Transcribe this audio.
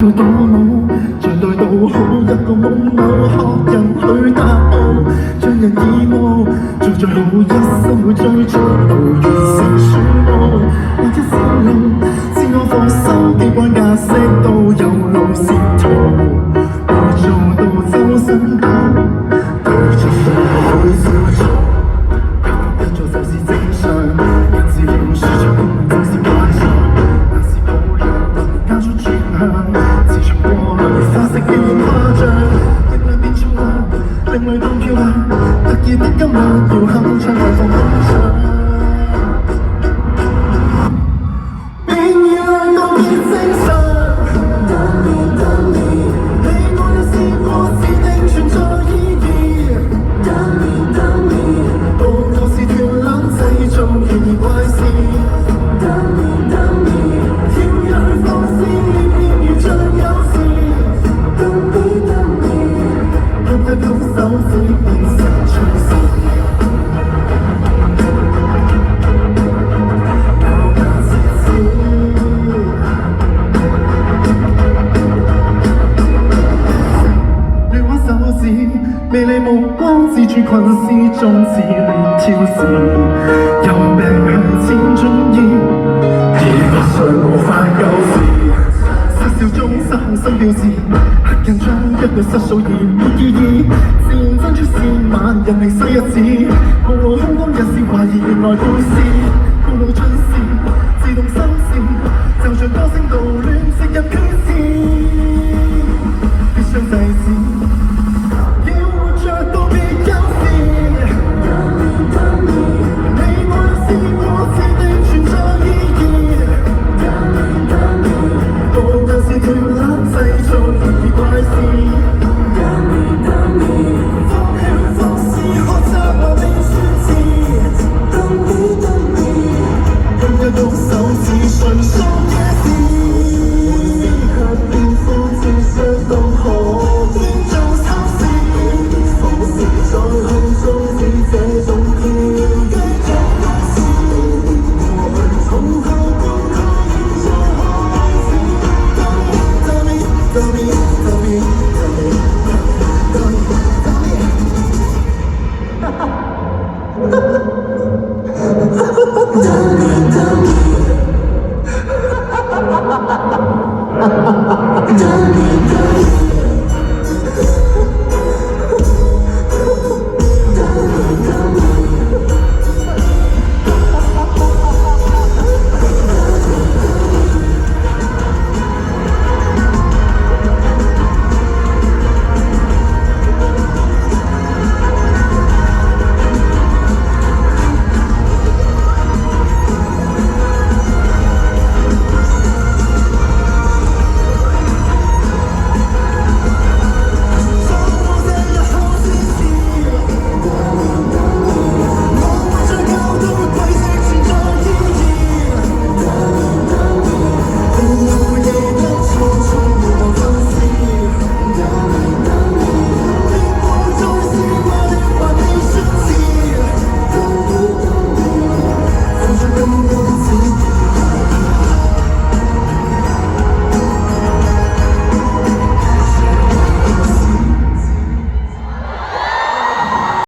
要多麼像代到好一個夢偶，學人去答案，將人耳目做最好一生會追逐到完成漩渦。你的笑容是我放心機關格式都有路線圖，會做到周身都對着上會笑錯。一做就是正常，人是要輸出正是慣常，但是抱怨加速轉向。花式表現誇張，力量變重量，另類當漂亮，特意的今晚要鏗鏘外放歡唱。明月亮都變正常，你我有試過是定存在意義，報告是跳攬製造奇異怪事，跳躍放肆偏遇像有時。一拱手指變成趨勢，咬牙切齒。亂畫手指，魅力目光自處群絲中自戀挑事，由病向前進移，而不想無法救治。笑中失控心表示，黑人將一句失數而沒意義，自認真出線晚人離世一子，無路空空日是懷疑原來背事，故路盡是自動心事，就像歌聲道亂。